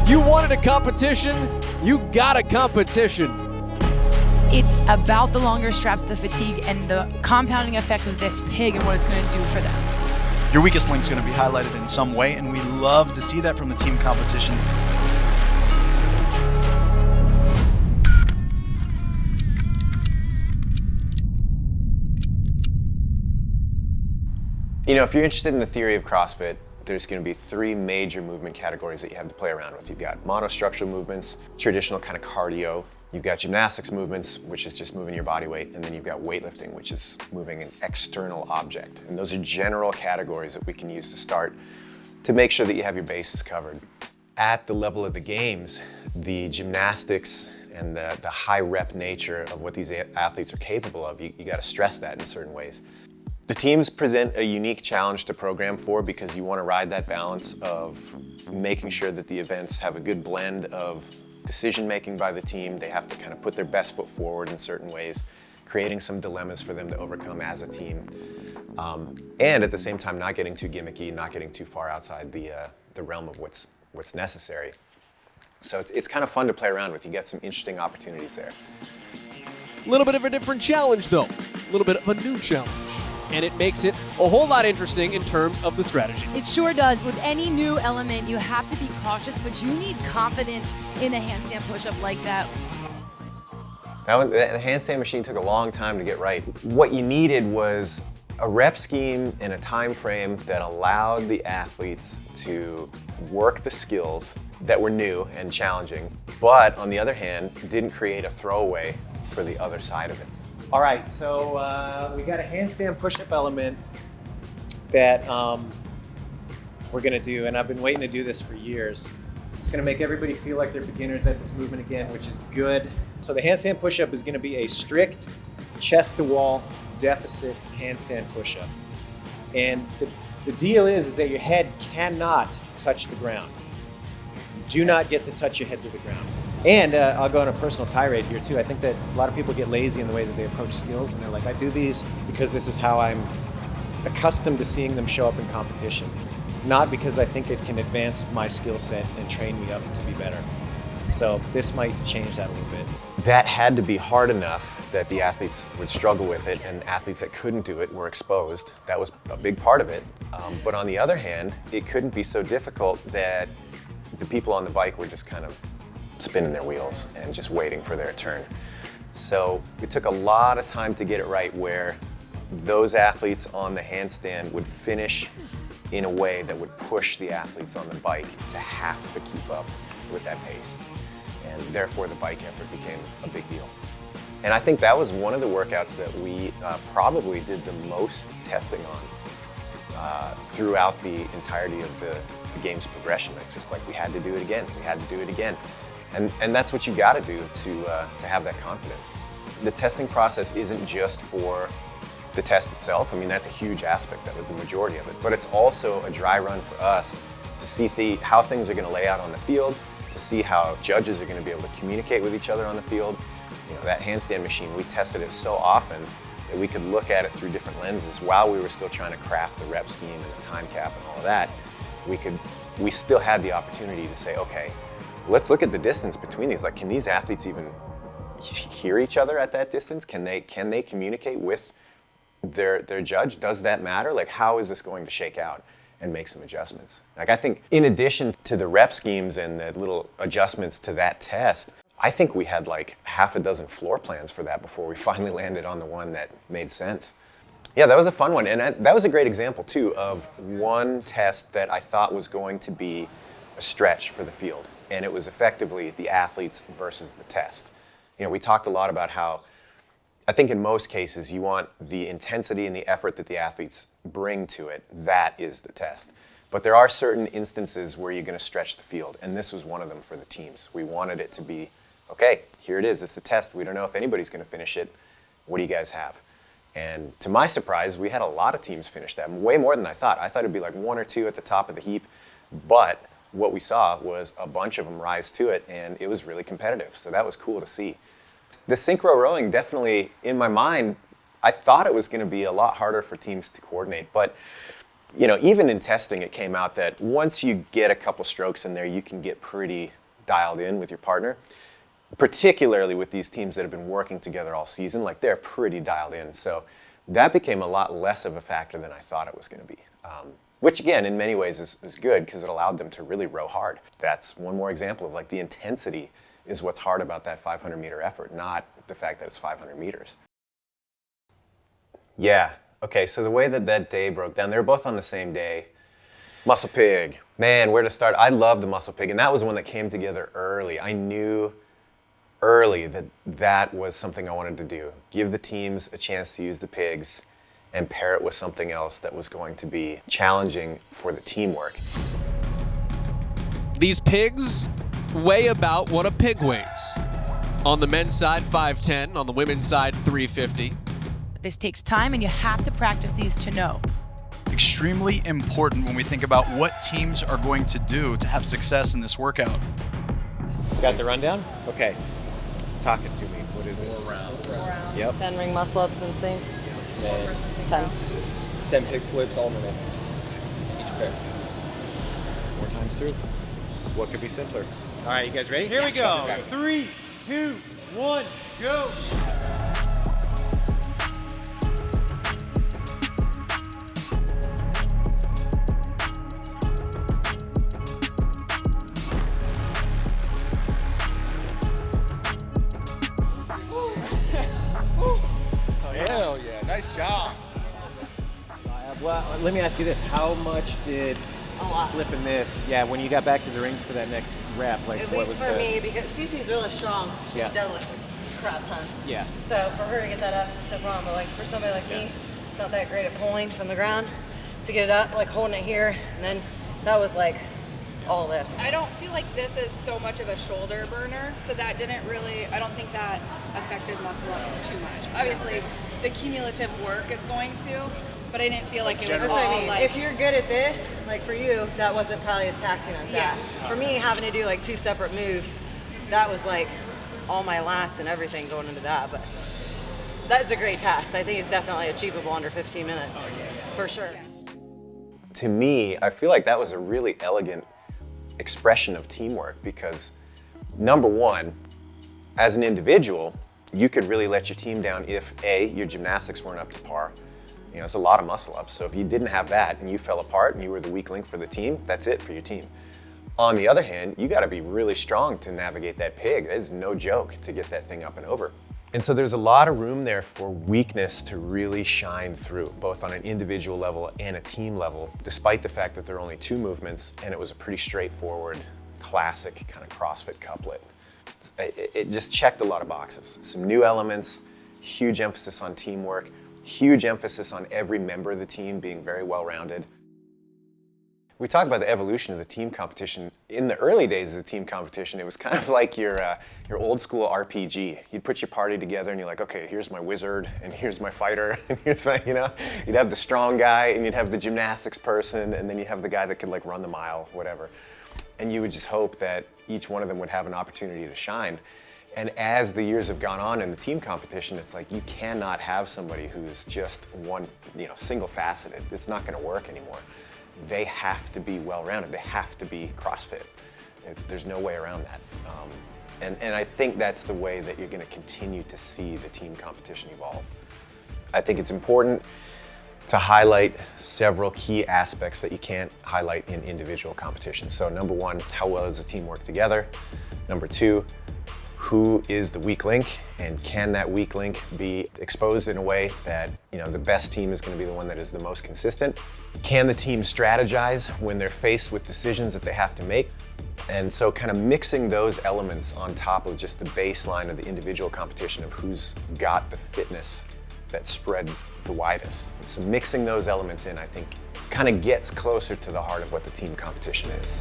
You wanted a competition, you got a competition. It's about the longer straps, the fatigue, and the compounding effects of this pig and what it's going to do for them. Your weakest link is going to be highlighted in some way, and we love to see that from the team competition. You know, if you're interested in the theory of CrossFit, there's going to be three major movement categories that you have to play around with. You've got monostructural movements, traditional kind of cardio. You've got gymnastics movements, which is just moving your body weight. And then you've got weightlifting, which is moving an external object. And those are general categories that we can use to start to make sure that you have your bases covered. At the level of the games, the gymnastics and the high rep nature of what these athletes are capable of, you got to stress that in certain ways. The teams present a unique challenge to program for because you want to ride that balance of making sure that the events have a good blend of decision-making by the team. They have to kind of put their best foot forward in certain ways, creating some dilemmas for them to overcome as a team. And at the same time, not getting too gimmicky, not getting too far outside the realm of what's necessary. So it's kind of fun to play around with. You get some interesting opportunities there. A little bit of a different challenge, though. A little bit of a new challenge. And it makes it a whole lot interesting in terms of the strategy. It sure does. With any new element, you have to be cautious, but you need confidence in a handstand push-up like that. The handstand machine took a long time to get right. What you needed was a rep scheme and a time frame that allowed the athletes to work the skills that were new and challenging, but on the other hand, didn't create a throwaway for the other side of it. All right, so we got a handstand push-up element that we're gonna do, and I've been waiting to do this for years. It's gonna make everybody feel like they're beginners at this movement again, which is good. So the handstand push-up is gonna be a strict chest-to-wall deficit handstand push-up. And the deal is that your head cannot touch the ground. You do not get to touch your head to the ground. And I'll go on a personal tirade here too. I think that a lot of people get lazy in the way that they approach skills, and they're like, I do these because this is how I'm accustomed to seeing them show up in competition, not because I think it can advance my skill set and train me up to be better. So this might change that a little bit. That had to be hard enough that the athletes would struggle with it, and athletes that couldn't do it were exposed. That was a big part of it. But on the other hand, it couldn't be so difficult that the people on the bike were just kind of spinning their wheels and just waiting for their turn. So it took a lot of time to get it right, where those athletes on the handstand would finish in a way that would push the athletes on the bike to have to keep up with that pace. And therefore the bike effort became a big deal. And I think that was one of the workouts that we probably did the most testing on throughout the entirety of the game's progression. It's just like we had to do it again, we had to do it again. And that's what you got to do to have that confidence. The testing process isn't just for the test itself. I mean, that's a huge aspect of it, the majority of it. But it's also a dry run for us to see how things are going to lay out on the field, to see how judges are going to be able to communicate with each other on the field. You know, that handstand machine, we tested it so often that we could look at it through different lenses while we were still trying to craft the rep scheme and the time cap and all of that. We still had the opportunity to say, okay, let's look at the distance between these. Like, can these athletes even hear each other at that distance? Can they communicate with their judge? Does that matter? Like, how is this going to shake out? And make some adjustments. Like, I think in addition to the rep schemes and the little adjustments to that test, I think we had like half a dozen floor plans for that before we finally landed on the one that made sense. Yeah, that was a fun one. And that was a great example too of one test that I thought was going to be a stretch for the field. And it was effectively the athletes versus the test. You know, we talked a lot about how I think in most cases you want the intensity and the effort that the athletes bring to it. That is the test. But there are certain instances where you're going to stretch the field, and this was one of them for the teams. We wanted it to be, okay, here it is, it's a test. We don't know if anybody's going to finish it. What do you guys have? And to my surprise, we had a lot of teams finish that, way more than I thought. I thought it'd be like one or two at the top of the heap, but what we saw was a bunch of them rise to it, and it was really competitive, so that was cool to see. The synchro rowing definitely, in my mind, I thought it was going to be a lot harder for teams to coordinate, but even in testing, it came out that once you get a couple strokes in there, you can get pretty dialed in with your partner, particularly with these teams that have been working together all season. Like, they're pretty dialed in. So that became a lot less of a factor than I thought it was going to be, which again, in many ways is good because it allowed them to really row hard. That's one more example of like the intensity is what's hard about that 500-meter effort, not the fact that it's 500 meters. Yeah. Okay, so the way that day broke down, they were both on the same day. Muscle Pig. Man, where to start? I love the Muscle Pig, and that was one that came together early. I knew early that was something I wanted to do. Give the teams a chance to use the pigs and pair it with something else that was going to be challenging for the teamwork. These pigs weigh about what a pig weighs. On the men's side, 5'10", on the women's side, 350. This takes time, and you have to practice these to know. Extremely important when we think about what teams are going to do to have success in this workout. Got the rundown? Okay. Talk it to me. What is it? 4 rounds. Yep. 10 ring muscle ups in sync. Then 10. 10 pig flips alternate. Each pair. 4 times through. What could be simpler? All right, you guys ready? Here we go. 3, 2, 1, go. Hell yeah, nice job. Well, let me ask you this. How much did A lot. flipping this, when you got back to the rings for that next rep, like At what least was for the... me, because Cece's really strong. She Yeah. deadlifts a crap ton. Yeah. So for her to get that up, it's no problem. But like for somebody like me, it's not that great at pulling from the ground to get it up, like holding it here, and then that was like all this. I don't feel like this is so much of a shoulder burner, so that didn't really, I don't think that affected muscle ups too much. Obviously, the cumulative work is going to, but I didn't feel like it was That's what I all mean. like, If you're good at this, like for you, that wasn't probably as taxing as that. For me, having to do like 2 separate moves, that was like all my lats and everything going into that. But that's a great test. I think it's definitely achievable under 15 minutes, for sure. To me, I feel like that was a really elegant expression of teamwork because, number one, as an individual, you could really let your team down if A, your gymnastics weren't up to par. It's a lot of muscle ups. So if you didn't have that and you fell apart and you were the weak link for the team, that's it for your team. On the other hand, you got to be really strong to navigate that pig. That is no joke to get that thing up and over. And so there's a lot of room there for weakness to really shine through, both on an individual level and a team level, despite the fact that there are only 2 movements and it was a pretty straightforward, classic kind of CrossFit couplet. It just checked a lot of boxes. Some new elements, huge emphasis on teamwork, huge emphasis on every member of the team being very well-rounded. We talk about the evolution of the team competition. In the early days of the team competition, it was kind of like your old school RPG. You'd put your party together and you're like, okay, here's my wizard and here's my fighter and here's my, you'd have the strong guy and you'd have the gymnastics person and then you'd have the guy that could like run the mile, whatever. And you would just hope that each one of them would have an opportunity to shine. And as the years have gone on in the team competition, it's like you cannot have somebody who's just one, single-faceted. It's not going to work anymore. They have to be well-rounded. They have to be CrossFit. There's no way around that. And I think that's the way that you're going to continue to see the team competition evolve. I think it's important to highlight several key aspects that you can't highlight in individual competition. So number 1, how well does the team work together? Number 2, who is the weak link, and can that weak link be exposed in a way that the best team is going to be the one that is the most consistent? Can the team strategize when they're faced with decisions that they have to make? And so kind of mixing those elements on top of just the baseline of the individual competition of who's got the fitness that spreads the widest. So mixing those elements in, I think, kind of gets closer to the heart of what the team competition is.